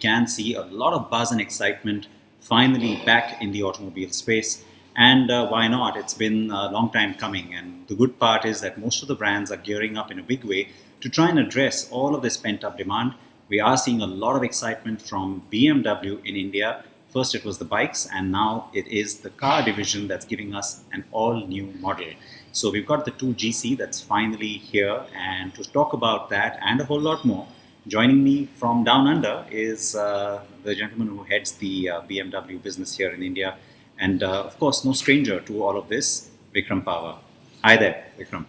can see a lot of buzz and excitement finally back in the automobile space. And why not? It's been a long time coming. And the good part is that most of the brands are gearing up in a big way to try and address all of this pent up demand. We are seeing a lot of excitement from BMW in India. First, it was the bikes, and now it is the car division that's giving us an all new model. So, we've got the 2GC that's finally here. And to talk about that and a whole lot more, joining me from down under is the gentleman who heads the BMW business here in India. And of course, no stranger to all of this, Vikram Pawah. Hi there, Vikram.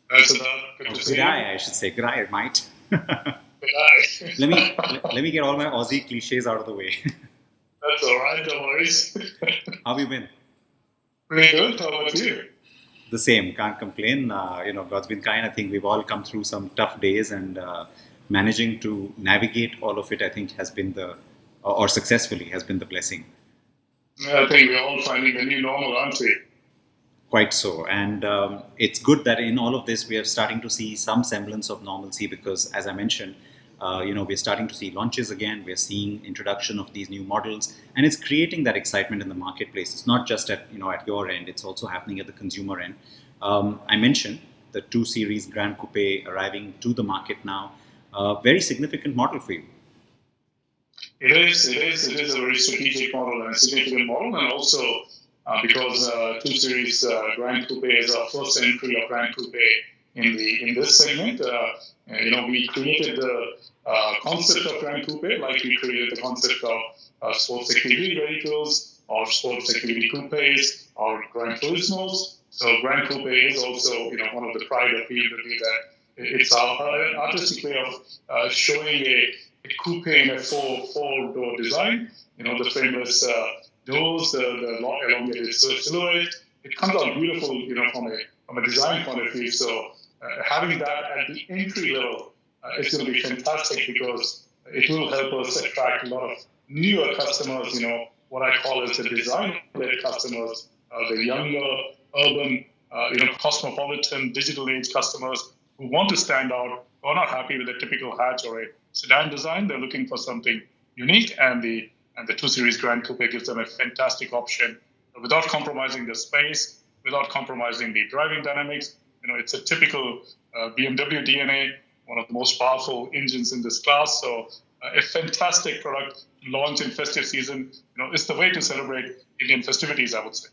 Good to see Good you. eye, I should say. Good eye, mate. Good eye. let me get all my Aussie cliches out of the way. That's all right, no worries. How have you been? Pretty good. How about you? The same. Can't complain. God's been kind. I think we've all come through some tough days, and managing to navigate all of it, I think, has been or successfully has been the blessing. I think we're all finding a new normal, aren't we? Quite so. And it's good that in all of this, we are starting to see some semblance of normalcy because, as I mentioned, we're starting to see launches again. We're seeing introduction of these new models, and it's creating that excitement in the marketplace. It's not just at your end; it's also happening at the consumer end. I mentioned the 2 Series Gran Coupe arriving to the market now. Very significant model for you. It is a very strategic model and a significant model, and also because 2 Series Gran Coupe is our first entry of Gran Coupe in this segment. We created the concept of Gran Coupe like we created the concept of sports activity vehicles or sports activity coupes or Gran Turismos. So Gran Coupe is also one of the pride of BMW that it's our artistic way of showing a coupe in a four-door design. The frameless doors, the elongated silhouette. It comes out beautiful, from a design point of view. So having that at the entry level is going to be fantastic because it will help us attract a lot of newer customers. What I call as the design-led customers, the younger, urban, cosmopolitan, digital age customers who want to stand out, who are not happy with a typical hatch or a sedan design. They're looking for something unique, and the 2 Series Gran Coupe gives them a fantastic option without compromising the space, without compromising the driving dynamics. It's a typical BMW DNA, one of the most powerful engines in this class. So a fantastic product launched in festive season. It's the way to celebrate Indian festivities, I would say.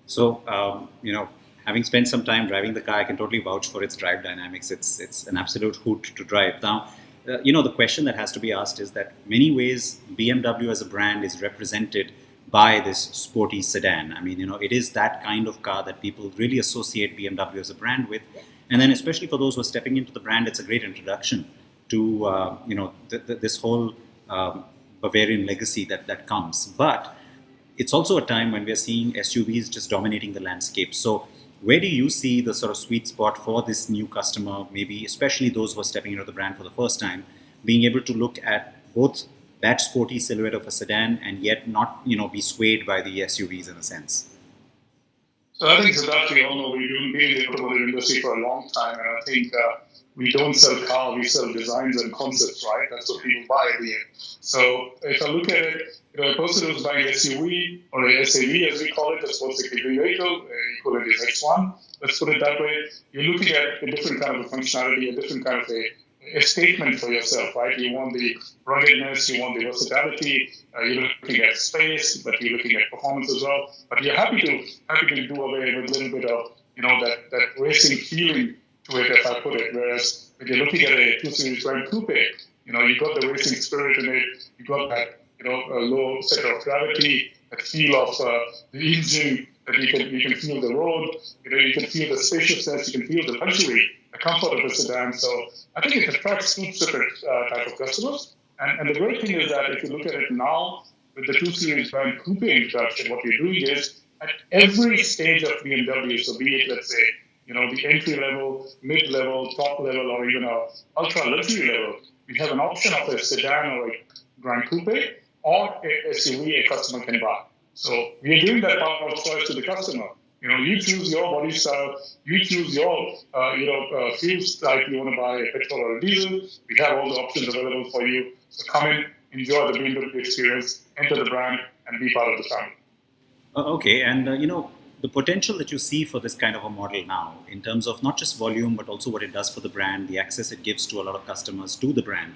So, having spent some time driving the car, I can totally vouch for its drive dynamics. It's an absolute hoot to drive. Now, the question that has to be asked is that many ways BMW as a brand is represented by this sporty sedan. I mean, it is that kind of car that people really associate BMW as a brand with. And then especially for those who are stepping into the brand, it's a great introduction to, this whole Bavarian legacy that comes. But it's also a time when we're seeing SUVs just dominating the landscape. So where do you see the sort of sweet spot for this new customer, maybe especially those who are stepping into the brand for the first time, being able to look at both that sporty silhouette of a sedan and yet not, be swayed by the SUVs in a sense? So I think that we all know we've been in the automotive industry for a long time, and I think we don't sell cars, we sell designs and concepts, right? That's what people buy at the end. So if I look at it, a person who's buying an SUV or an SAV, as we call it, a sports activity vehicle, equivalent is X1, let's put it that way, you're looking at a different kind of a functionality, a different kind of a statement for yourself, right? You want the ruggedness, you want the versatility, you're looking at space, but you're looking at performance as well. But you're happy to do away with a little bit of, that racing feeling to it, if I put it. Whereas when you're looking at a 2 Series Gran Coupe, you got the racing spirit in it, you got that, a low center of gravity, that feel of the engine, that you can feel the road, you can feel the spaciousness, you can feel the luxury, the comfort of a sedan. So I think it attracts two separate type of customers. And the great thing is that if you look at it now, with the 2 Series Gran Coupe introduction, what we're doing is at every stage of BMW, so be it, let's say, the entry level, mid level, top level, or even a ultra luxury level, we have an option of a sedan or a Gran Coupe or a SUV a customer can buy. So we are giving that power of choice to the customer. You choose your body style, you choose your, fuel type. You want to buy a petrol or a diesel. We have all the options available for you. So come in, enjoy the BMW experience, enter the brand, and be part of the family. Okay, and the potential that you see for this kind of a model now, in terms of not just volume, but also what it does for the brand, the access it gives to a lot of customers to the brand.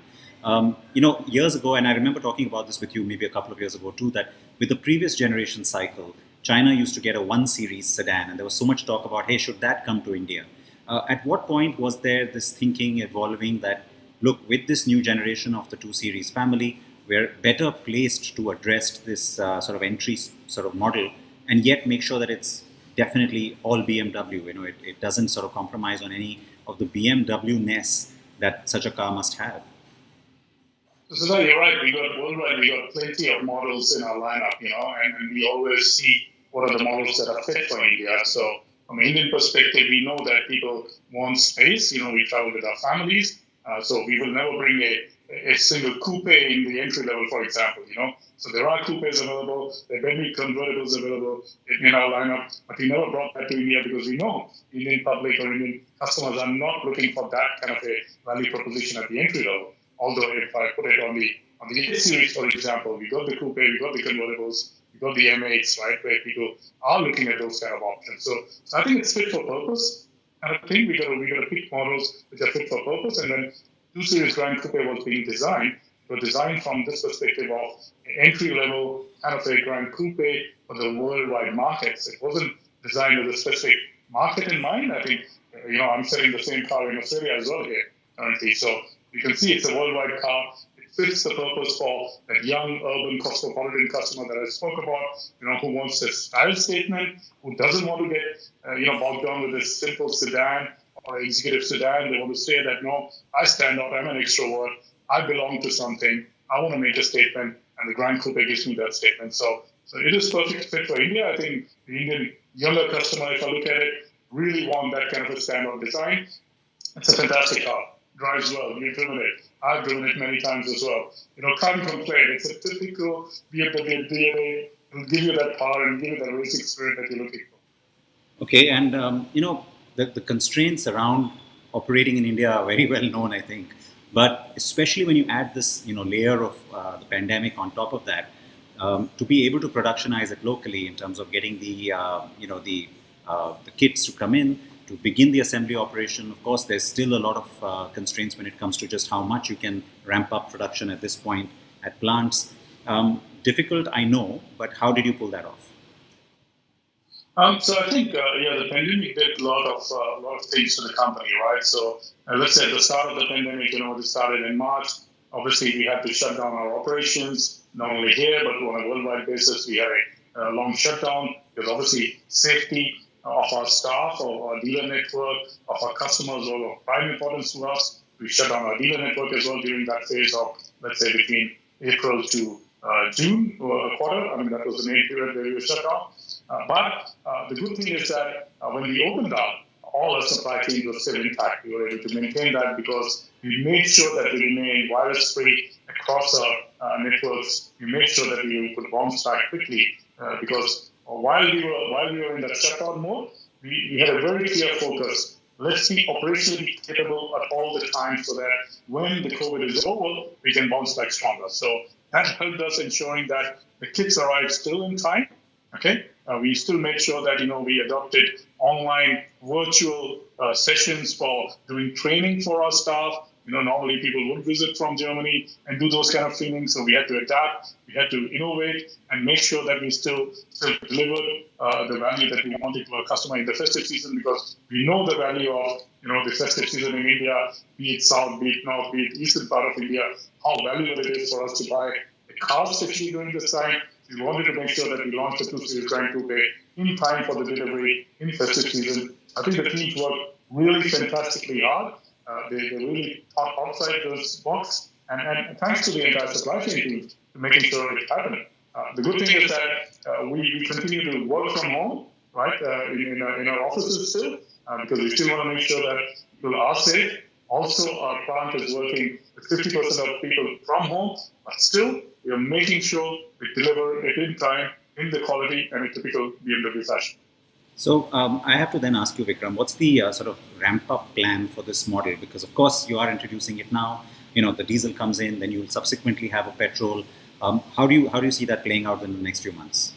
Years ago, and I remember talking about this with you maybe a couple of years ago too, that with the previous generation cycle, China used to get a 1 Series sedan, and there was so much talk about, hey, should that come to India? At what point was there this thinking evolving that, look, with this new generation of the 2 Series family, we're better placed to address this sort of entry sort of model, and yet make sure that it's definitely all BMW. It doesn't sort of compromise on any of the BMW-ness that such a car must have. So no, you're right. We got plenty of models in our lineup, and we always see what are the models that are fit for India. So from an Indian perspective, we know that people want space. We travel with our families, so we will never bring a single coupe in the entry level, for example. So there are coupes available, there may be convertibles available in our lineup, but we never brought that to India because we know Indian public or Indian customers are not looking for that kind of a value proposition at the entry level. Although if I put it on the A series, for example, we got the coupe, we got the convertibles, we got the M8s, right, where people are looking at those kind of options. So I think it's fit for purpose, and I think we got to pick models which are fit for purpose, and then 2 Series Gran Coupe was being designed. It was designed from this perspective of entry-level kind of a Gran Coupe for the worldwide markets. It wasn't designed with a specific market in mind. I think, I'm selling the same car in Australia as well here currently. So you can see it's a worldwide car. It fits the purpose for that young, urban, cosmopolitan customer that I spoke about, who wants a style statement, who doesn't want to get, bogged down with a simple sedan or executive sedan. They want to say that, no, I stand out, I'm an extrovert, I belong to something, I want to make a statement, and the Gran Coupe gives me that statement. So it is perfect fit for India. I think the Indian younger customer, if I look at it, really want that kind of a standout design. It's a fantastic car. Drives well. You've driven it. I've driven it many times as well. Can't complain. It's a typical BMW DNA. It'll give you that power and give you that racing spirit that you're looking for. Okay, and the constraints around operating in India are very well known, I think. But especially when you add this, layer of the pandemic on top of that, to be able to productionize it locally in terms of getting the kits to come in, to begin the assembly operation. Of course, there's still a lot of constraints when it comes to just how much you can ramp up production at this point at plants. Difficult, I know, but how did you pull that off? So I think, the pandemic did a lot of things to the company, right? So let's say at the start of the pandemic, it started in March. Obviously, we had to shut down our operations, not only here, but on a worldwide basis. We had a long shutdown because obviously safety of our staff, of our dealer network, of our customers was of prime importance to us. We shut down our dealer network as well during that phase of, let's say, between April to June quarter. I mean, that was the main period where we were shut down. But the good thing is that when we opened up, all our supply chains were still intact. We were able to maintain that because we made sure that we remained virus-free across our networks. We made sure that we could bounce back quickly because while we were in that shutdown mode, we had a very clear focus. Let's be operationally capable at all the time so that when the COVID is over, we can bounce back stronger. So that helped us ensuring that the kits arrived still in time. Okay, we still made sure that we adopted online virtual sessions for doing training for our staff. Normally people would visit from Germany and do those kind of trainings, so we had to adapt, we had to innovate and make sure that we still delivered the value that we wanted to our customer in the festive season, because we know the value of the festive season in India, be it south, be it north, be it eastern part of India, how valuable it is for us to buy a car, especially during this time. We wanted to make sure that we launched the 2 Series Gran Coupe in time for the delivery in festive season. I think the teams worked really fantastically hard. They really thought outside this box, and thanks to the entire supply chain team to making sure it happened. The good thing is that we continue to work from home, right, in our offices still, because we still want to make sure that people are safe. Also, our plant is working with 50% of people from home, but still, we are making sure we deliver it in time, in the quality, and in typical BMW fashion. So I have to then ask you, Vikram, what's the sort of ramp-up plan for this model? Because, of course, you are introducing it now. the diesel comes in, then you'll subsequently have a petrol. How do you see that playing out in the next few months?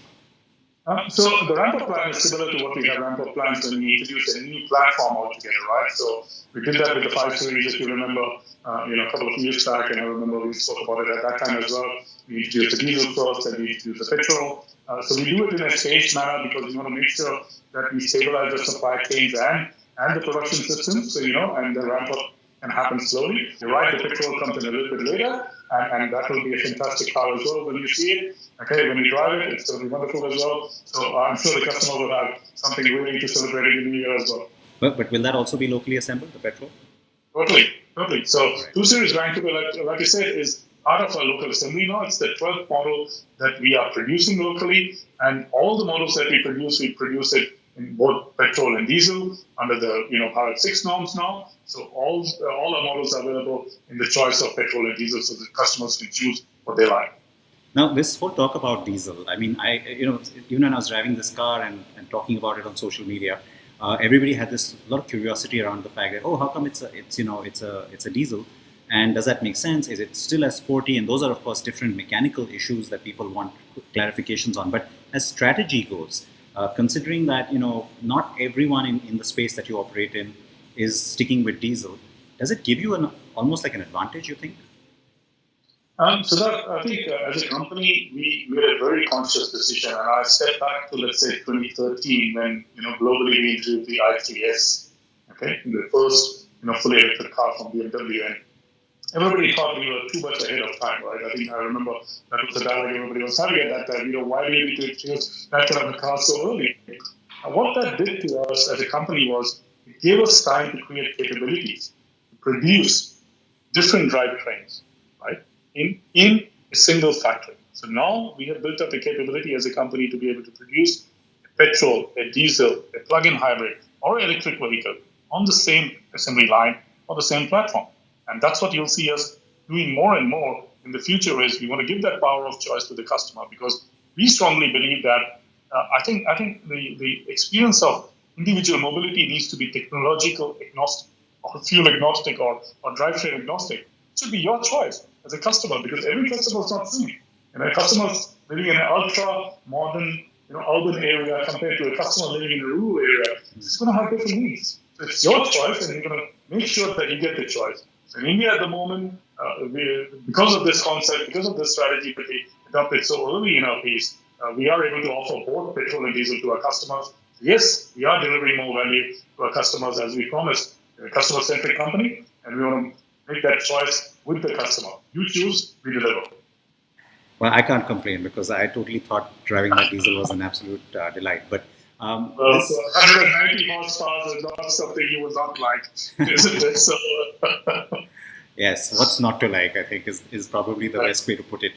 So the ramp-up plan is similar to what we have ramp-up plans when we introduce a new platform altogether, right? So we did that with the 5 Series, if you remember, a couple of years back, and I remember we spoke about it at that time as well. We introduced the diesel first, and we introduced the petrol. So we do it in a staged manner because we want to make sure that we stabilize the supply chains and the production systems, and the ramp-up can happen slowly. You're right, the petrol comes in a little bit later, and that will be a fantastic car as well when you see it. Okay, when you drive it, it's going to be wonderful as well. So I'm sure the customer will have something really to celebrate in the new year as well. But will that also be locally assembled, the petrol? Totally. So 2 Series Gran Coupe, like I said, is part of our local assembly now. It's the 12th model that we are producing locally, and all the models that we produce it in both petrol and diesel under the Part 6 norms now. So all our models are available in the choice of petrol and diesel, so the customers can choose what they like. Now, this whole talk about diesel, I mean, even when I was driving this car and talking about it on social media, everybody had a lot of curiosity around the fact that, how come it's a diesel, and does that make sense? Is it still as sporty? And those are, of course, different mechanical issues that people want clarifications on. But as strategy goes, considering that not everyone in the space that you operate in is sticking with diesel, does it give you almost like an advantage, you think? So that I think as a company, we made a very conscious decision, and I step back to, let's say, 2013 when globally we introduced the i3S, okay, the first fully electric car from BMW, and everybody thought we were too much ahead of time, right? I think I remember that was the dialogue everybody was having at that time. Why do you need to introduce that kind of a car so early? And what that did to us as a company was it gave us time to create capabilities, to produce different drivetrains, right? In a single factory. So now we have built up the capability as a company to be able to produce a petrol, a diesel, a plug-in hybrid, or electric vehicle on the same assembly line or the same platform. And that's what you'll see us doing more and more in the future is we want to give that power of choice to the customer because we strongly believe that I think the experience of individual mobility needs to be technological agnostic or fuel agnostic or drivetrain agnostic. It should be your choice as a customer because every customer is not the same. Customers living in an ultra modern, urban area compared to a customer living in a rural area, it's going to have different needs. So it's your choice, and you're going to make sure that you get the choice. So in India at the moment, because of this concept, because of this strategy that we adopted so early in our piece, we are able to offer both petrol and diesel to our customers. Yes, we are delivering more value to our customers as we promised. We're a customer-centric company, and we want to make that choice with the customer. You choose, we deliver. Well, I can't complain because I totally thought driving that diesel was an absolute delight. But 190 horsepower is not something you will not like, isn't it? So, yes, what's not to like, I think, is probably the best way to put it.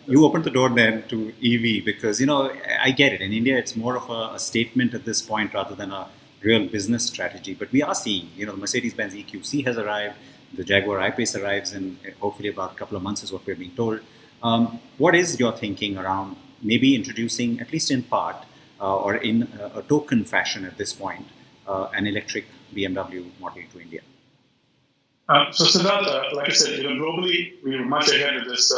You opened the door then to EV because, I get it. In India, it's more of a statement at this point rather than a real business strategy. But we are seeing, the Mercedes-Benz EQC has arrived. The Jaguar I-Pace arrives in hopefully about a couple of months is what we're being told. What is your thinking around maybe introducing, at least in part, or in a token fashion at this point, an electric BMW model to India? So Siddharth, like I said, globally we were much ahead of this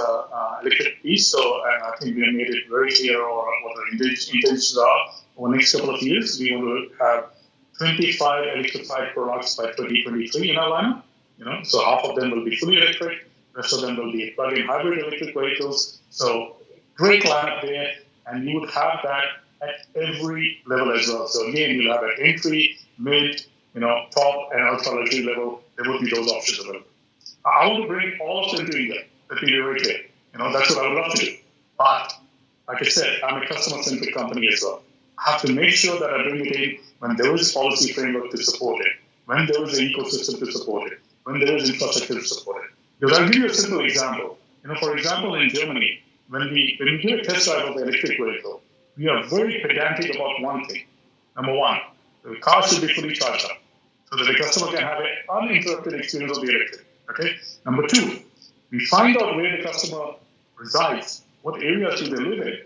electric piece. So, and I think we have made it very clear what our intentions are over the next couple of years. We want to have 25 electrified products by 2023 in our lineup. So half of them will be fully electric, the rest of them will be plug-in hybrid electric vehicles. So great lineup there, and you would have that at every level as well. So again, you'll have at entry, mid, top, and ultra luxury level. There would be those options available. I want to bring all of them to India. Let me be very clear. That's what I would love to do. But like I said, I'm a customer-centric company as well. I have to make sure that I bring it in when there is policy framework to support it, when there is an ecosystem to support it, when there is infrastructure to support it. Because I'll give you a simple example. For example, in Germany, when we do a test drive of the electric vehicle, we are very pedantic about one thing. Number one, the car should be fully charged up so that the customer can have an uninterrupted experience of the electric. Okay. Number two, we find out where the customer resides, what areas do they live in.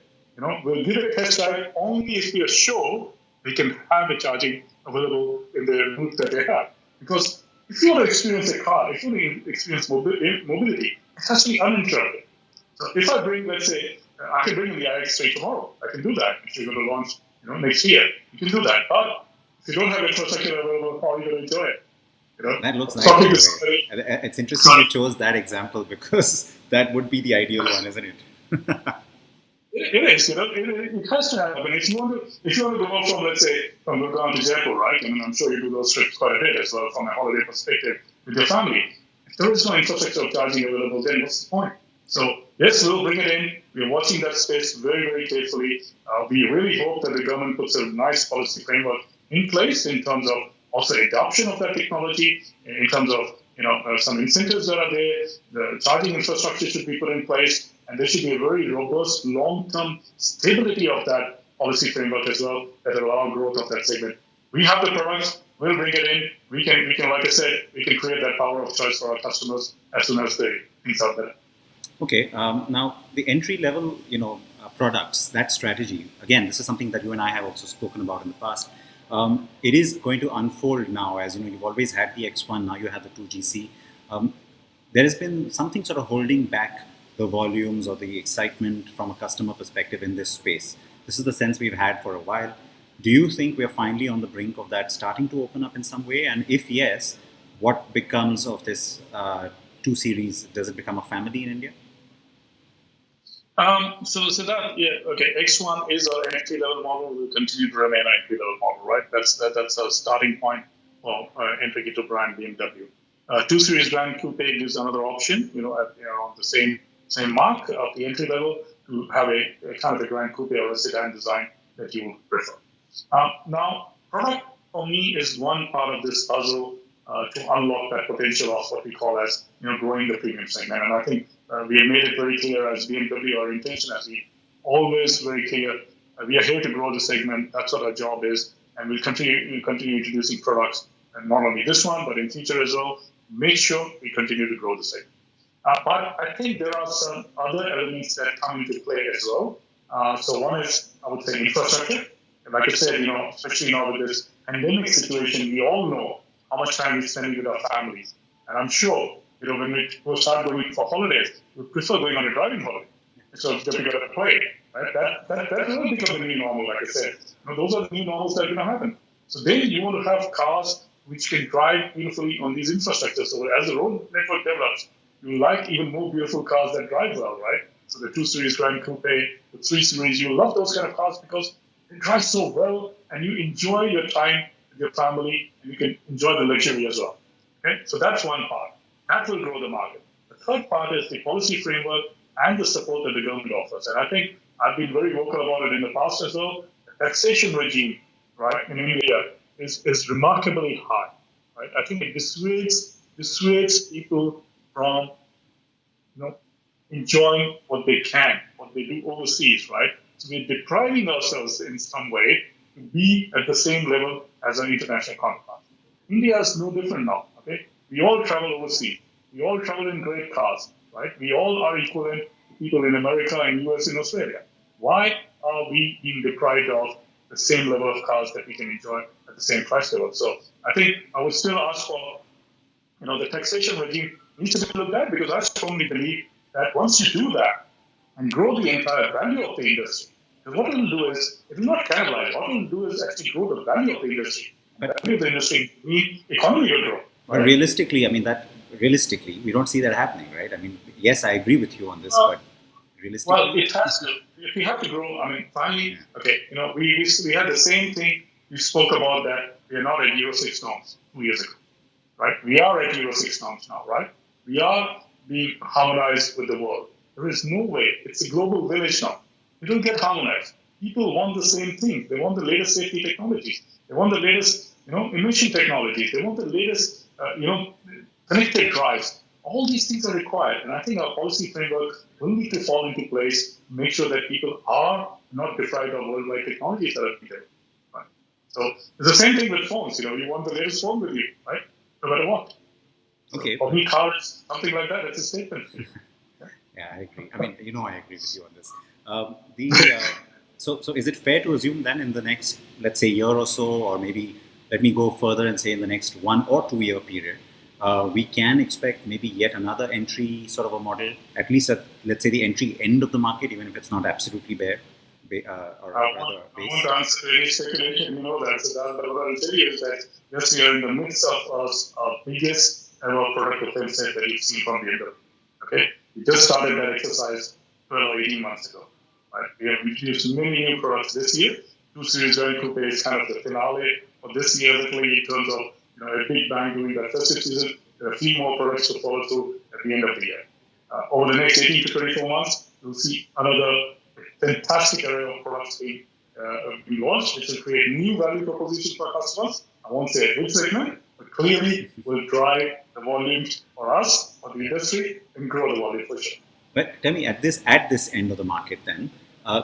We'll give a test drive only if we are sure they can have the charging available in the route that they have. Because if you want to experience a car, if you want to experience mobility, it has to be uninterrupted. So if I bring, let's say, I can bring in the iX3 tomorrow. I can do that if you're going to launch, next year. You can do that. But if you don't have infrastructure available, how are you going to enjoy it? That looks nice. It's interesting you chose that example because that would be the ideal one, isn't it? It is. It has to happen. If you want to go from, let's say, from Gurgaon to Jaipur, right? I mean, I'm sure you do those trips quite a bit as well from a holiday perspective with your family. If there is no infrastructure of charging available, then what's the point? So yes, we'll bring it in. We're watching that space very, very carefully. We really hope that the government puts a nice policy framework in place in terms of also adoption of that technology, in terms of some incentives that are there. The charging infrastructure should be put in place, and there should be a very robust long-term stability of that policy framework as well that will allow growth of that segment. We have the products. We'll bring it in. We can, like I said, we can create that power of choice for our customers as soon as the things are there. Okay. Now the entry-level, products, that strategy. Again, this is something that you and I have also spoken about in the past. It is going to unfold now, as you've always had the X1, now you have the 2GC. There has been something sort of holding back the volumes or the excitement from a customer perspective in this space. This is the sense we've had for a while. Do you think we're finally on the brink of that starting to open up in some way? And if yes, what becomes of this 2 Series? Does it become a family in India? X1 is our entry-level model. Will continue to remain an entry-level model, right? That's our starting point for entering into brand BMW. 2 Series Gran Coupe gives another option, on the same mark of the entry level to have a kind of a Gran Coupe or a sedan design that you would prefer. Now, product for me is one part of this puzzle to unlock that potential of what we call as growing the premium segment, and I think. We have made it very clear as BMW, our intention as we always very clear, we are here to grow the segment. That's what our job is. And we'll continue introducing products, and not only this one, but in future as well, make sure we continue to grow the segment. But I think there are some other elements that come into play as well. So one is, I would say, infrastructure. And like I said, especially now with this pandemic situation, we all know how much time we're spending with our families. And I'm sure when we start going for holidays, we prefer going on a driving holiday instead of jumping on a plane. Right? That will become the new normal, like I said. Those are the new normals that are going to happen. So then you want to have cars which can drive beautifully on these infrastructures. So as the road network develops, you like even more beautiful cars that drive well, right? So the 2 Series Gran Coupe, the 3 Series, you love those kind of cars because they drive so well and you enjoy your time with your family and you can enjoy the luxury as well. Okay, so that's one part. That will grow the market. The third part is the policy framework and the support that the government offers. And I think I've been very vocal about it in the past as well. The taxation regime, right, in India is remarkably high. Right? I think it dissuades people from enjoying what they can, what they do overseas, right? So we're depriving ourselves in some way to be at the same level as our international counterparts. India is no different now, okay? We all travel overseas. We all travel in great cars, right? We all are equivalent to people in America and US and Australia. Why are we being deprived of the same level of cars that we can enjoy at the same price level? So I think I would still ask for, the taxation regime needs to be looked at because I strongly believe that once you do that and grow the entire value of the industry, because what it will do is, it will not cannibalize. What it will do is actually grow the value of the industry. The value of the industry means economy will grow. But realistically, we don't see that happening, right? I mean, yes, I agree with you on this, but realistically... Well, it has to. If we have to grow, finally, okay, we had the same thing we spoke about that we are not at Euro 6 norms 2 years ago, right? We are at Euro 6 norms now, right? We are being harmonized with the world. There is no way. It's a global village now. It will get harmonized. People want the same thing. They want the latest safety technologies. They want the latest, emission technologies. They want the latest, connected drives. All these things are required. And I think our policy framework will need to fall into place to make sure that people are not deprived of worldwide technologies that are needed. Right? So it's the same thing with phones. You want the latest phone with you, right? No matter what. Okay. So for me, cars, something like that, it's a statement. Yeah, I agree. I agree with you on this. So is it fair to assume then in the next, let's say, year or so, or maybe let me go further and say in the next 1 or 2 year period, we can expect maybe yet another entry sort of a model, at least at, let's say, the entry end of the market, even if it's not absolutely bare, or rather base? I won't answer any speculation, that. So that, but what I'll tell you is that, yes, we are in the midst of our biggest ever product offensive that you've seen from BMW. Okay? We just started that exercise 12 or 18 months ago. Right? We have introduced many new products this year. 2 Series Gran Coupe is kind of the finale of this year, literally in terms of a big bang during that festive season. There are a few more products to follow through at the end of the year. Over the next 18 to 24 months, you'll see another fantastic array of products being launched, which will create new value propositions for customers. I won't say a big segment, but clearly will drive the volumes for us, for the industry, and grow the volume for sure. But tell me, at this end of the market then,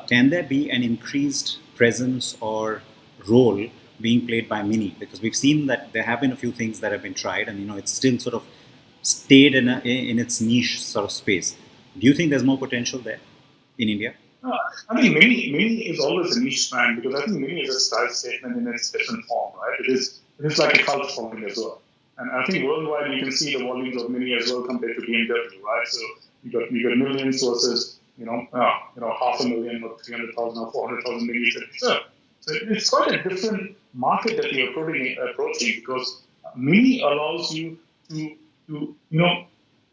can there be an increased presence or role being played by Mini? Because we've seen that there have been a few things that have been tried, and it's still sort of stayed in its niche sort of space. Do you think there's more potential there in India? I think Mini is always a niche brand, because I think Mini is a style statement in its different form, right? It is like a cult following as well. And I think worldwide you can see the volumes of Mini as well compared to BMW, right? So you got millions versus 500,000 or 300,000 or 400,000 Minis. So it's quite a different market that you're approaching, because Mini allows you to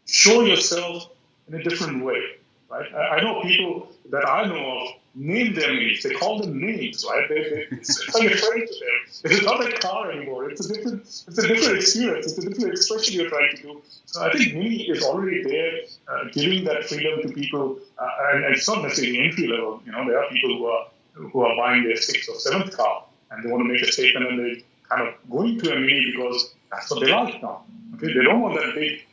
show yourself in a different way, right? I know people that I know of name their Minis. They call them names, right? It's like a friend to them. It's not a car anymore. It's a different experience. It's a different expression you're trying to do. So I think Mini is already there, giving that freedom to people, and it's not necessarily entry level. There are people who are buying their 6th or 7th car, and they want to make a statement, and they kind of going to a Mini because that's what they like now. Okay, they don't want that big,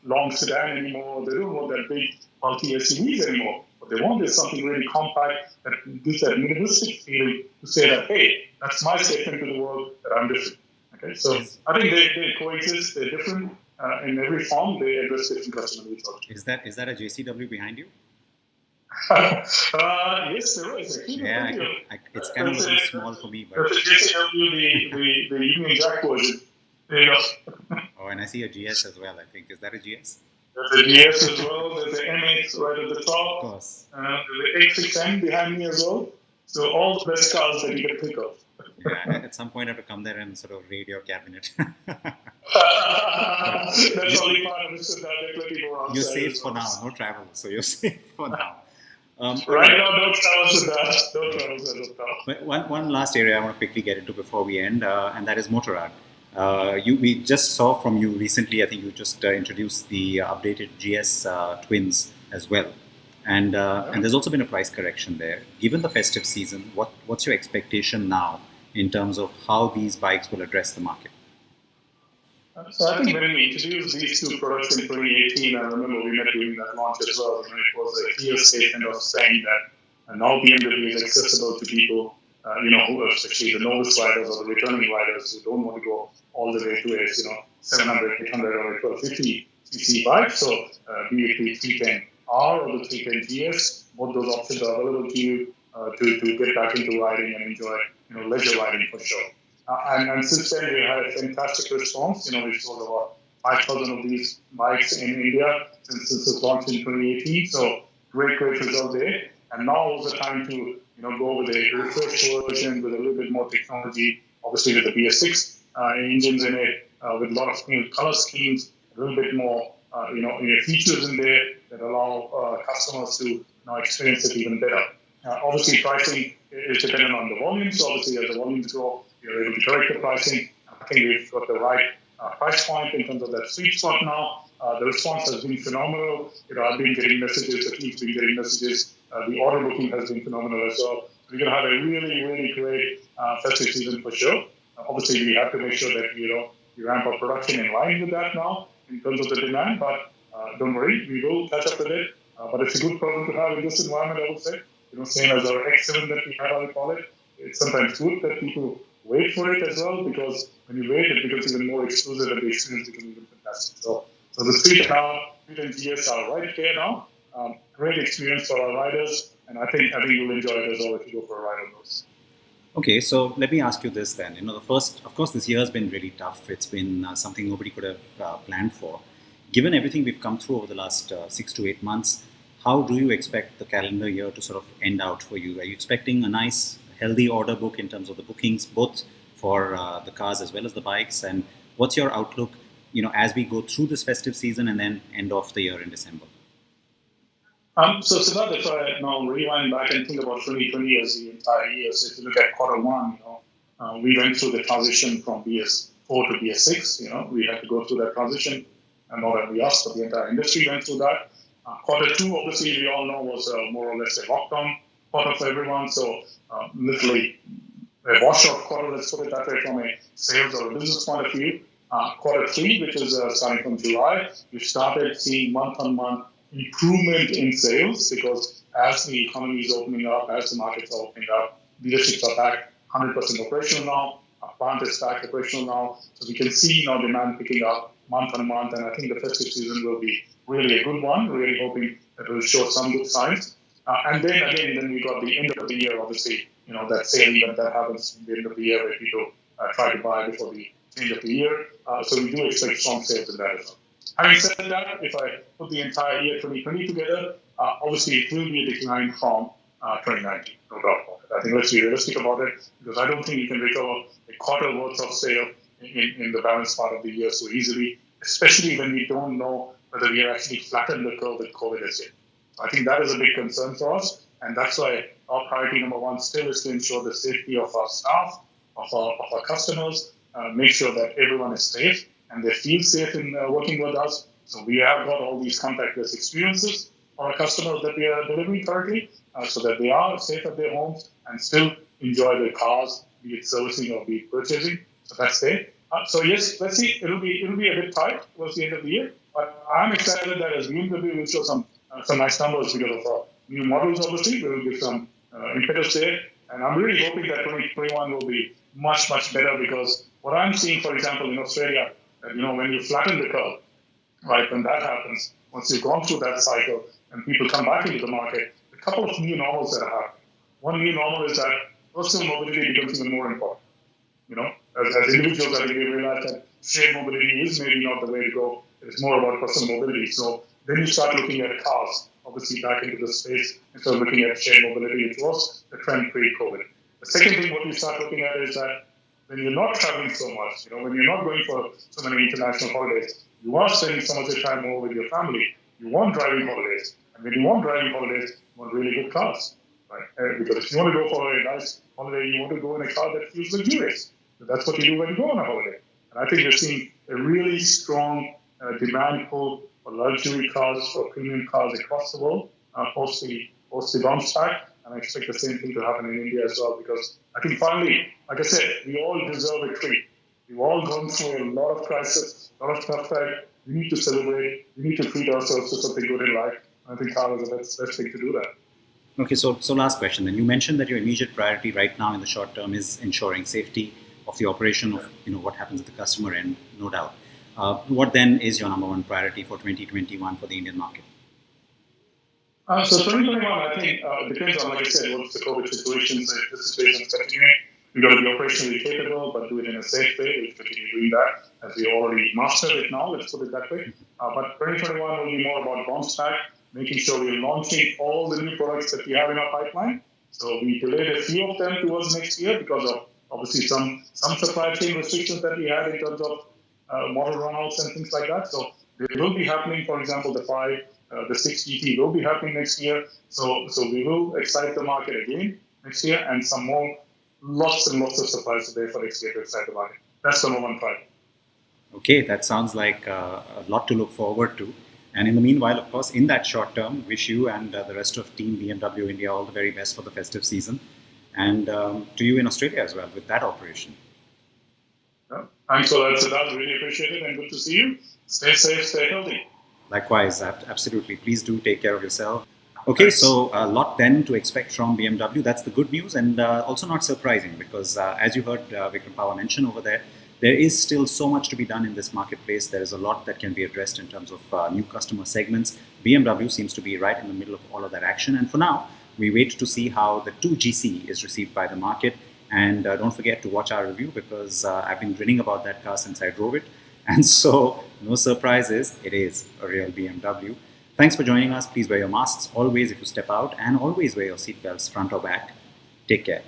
long sedan anymore. They don't want that big, bulky SUVs anymore. What they want is something really compact that gives that minimalistic feeling to say that, hey, that's my statement to the world that I'm different. Okay, so I think they coexist. They're different in every form. They address different customer needs. Is that a JCW behind you? Yes, there is. Yeah, it's kind of a bit small for me, but that's a JCW, the Union Jack version. There you go. Oh, and I see a GS as well, I think. Is that a GS? There's a GS as well. There's the MX right at the top. Of course. There's the X6M behind me as well. So all the best cars that you can think of. Yeah, at some point I have to come there and sort of raid your cabinet. That's only part of it. You're safe for now. No travel, so you're safe for now. Right now, don't travel to that. Don't travel to that. But one last area I want to quickly get into before we end, and that is Motorrad. We just saw from you recently, I think you just introduced the updated GS twins as well. And there's also been a price correction there. Given the festive season, what's your expectation now in terms of how these bikes will address the market? So I think when we introduced these two products in 2018, I remember we met during that launch as well, and it was a clear statement of saying that now BMW is accessible to people, who are especially the novice riders or the returning riders who don't want to go all the way to a 700, 800 or 1250 cc bike. So be it the 310R or the 310 GS, both those options are available to you to get back into riding and enjoy leisure riding for sure. And since then, we had a fantastic response. We've sold about 5,000 of these bikes in India since it launched in 2018. So great result there. And now was the time to go with a refreshed version with a little bit more technology, obviously with the BS6 engines in it, with a lot of new color schemes, a little bit more features in there that allow customers to experience it even better. Obviously, pricing is dependent on the volumes. So obviously, as the volumes grow, you're able to correct the pricing. I think we've got the right price point in terms of that sweet spot now. The response has been phenomenal. I've been getting messages, the team's been getting messages. The order booking has been phenomenal as well. We're going to have a really, really great festive season for sure. Obviously, we have to make sure that we ramp up production in line with that now in terms of the demand. But don't worry, we will catch up with it. But it's a good problem to have in this environment, I would say. Same as our X7 that we have, I would call it. It's sometimes good that people wait for it as well, because when you wait, it becomes even more exclusive and the experience becomes even fantastic. So the Street and GS are right there now. Great experience for our riders, and I think you'll enjoy it as well if you go for a ride on those. Okay, so let me ask you this then. The first, of course, this year has been really tough. It's been something nobody could have planned for. Given everything we've come through over the last 6 to 8 months, how do you expect the calendar year to sort of end out for you? Are you expecting a nice, healthy order book in terms of the bookings, both for the cars as well as the bikes? And what's your outlook, as we go through this festive season and then end off the year in December? So Siddharth, if I now rewind back and think about 2020 as the entire year, so if you look at quarter one, we went through the transition from BS4 to BS6. We had to go through that transition, and not only us, but the entire industry went through that. Quarter two, obviously, we all know was more or less a lockdown quarter for everyone. So literally a washout quarter, let's put it that way, from a sales or a business point of view. Quarter three, which is starting from July, we started seeing month-on-month improvement in sales, because as the economy is opening up, as the markets are opening up, dealerships are back 100% operational now. Our plant is back operational now. So we can see now demand picking up month on month. And I think the festive season will be really a good one. Really hoping that it will show some good signs. And then again, then we got the end of the year, obviously, that sale event that happens in the end of the year where people try to buy before the change of the year. So we do expect strong sales in that as well. Having said that, if I put the entire year 2020 together, obviously it will be a decline from 2019, no doubt about it. I think let's be realistic about it, because I don't think you can recover a quarter worth of sale in the balance part of the year so easily, especially when we don't know whether we are actually flattened the curve with COVID as yet. I think that is a big concern for us, and that's why our priority number one still is to ensure the safety of our staff, of our customers, make sure that everyone is safe and they feel safe in working with us. So we have got all these contactless experiences for our customers that we are delivering currently, so that they are safe at their homes and still enjoy their cars, be it servicing or be it purchasing. So that's there. So yes, let's see. It'll be a bit tight towards the end of the year, but I'm excited that as BMW will show some nice numbers because of new models. Obviously, we will give some impetus there, and I'm really hoping that 2021 will be much better, because what I'm seeing, for example, in Australia, when you flatten the curve, right, when that happens, once you've gone through that cycle and people come back into the market, a couple of new normals that are happening. One new normal is that personal mobility becomes even more important. As individuals, I think we realize that shared mobility is maybe not the way to go. It's more about personal mobility. So then you start looking at cars, obviously back into the space, instead of looking at shared mobility, which was the trend pre-COVID. The second thing what you start looking at is that when you're not traveling so much, when you're not going for so many international holidays, you are spending so much of your time more with your family. You want driving holidays. And when you want driving holidays, you want really good cars. Right? Because if you want to go for a nice holiday, you want to go in a car that feels luxurious. So that's what you do when you go on a holiday. And I think we're seeing a really strong demand pull for luxury cars, for premium cars across the world, post the bounce back. And I expect the same thing to happen in India as well, because I think finally, like I said, we all deserve a treat. We've all gone through a lot of crisis, a lot of tough time. We need to celebrate. We need to treat ourselves to something good in life. I think car is the best thing to do that. Okay, so last question then. You mentioned that your immediate priority right now in the short term is ensuring safety of the operation of what happens at the customer end, no doubt. What then is your number one priority for 2021 for the Indian market? So 2021, I think, depends on, like I said, what's the COVID situation. So if the situation is continuing, we've got to be operationally capable, but do it in a safe way. We'll continue doing that, as we already mastered it now, let's put it that way. But 2021 will be more about bounce back, making sure we're launching all the new products that we have in our pipeline. So we delayed a few of them towards next year because of, obviously, some supply chain restrictions that we had in terms of model runouts and things like that. So they will be happening. For example, the 6 GT will be happening next year. So we will excite the market again next year, and some more, lots and lots of supplies there for next year to excite the market. That's the number one priority. Okay, that sounds like a lot to look forward to. And in the meanwhile, of course, in that short term, wish you and the rest of Team BMW India all the very best for the festive season. And to you in Australia as well with that operation. Yeah. Thanks for that, Siddharth. Really appreciate it, and good to see you. Stay safe, stay healthy. Likewise, absolutely. Please do take care of yourself. Okay, so a lot then to expect from BMW. That's the good news, and also not surprising, because as you heard Vikram Pawah mention over there, there is still so much to be done in this marketplace. There is a lot that can be addressed in terms of new customer segments. BMW seems to be right in the middle of all of that action. And for now, we wait to see how the 2GC is received by the market And don't forget to watch our review because I've been grinning about that car since I drove it. And so, no surprises, it is a real BMW. Thanks for joining us. Please wear your masks always if you step out, and always wear your seatbelts front or back. Take care.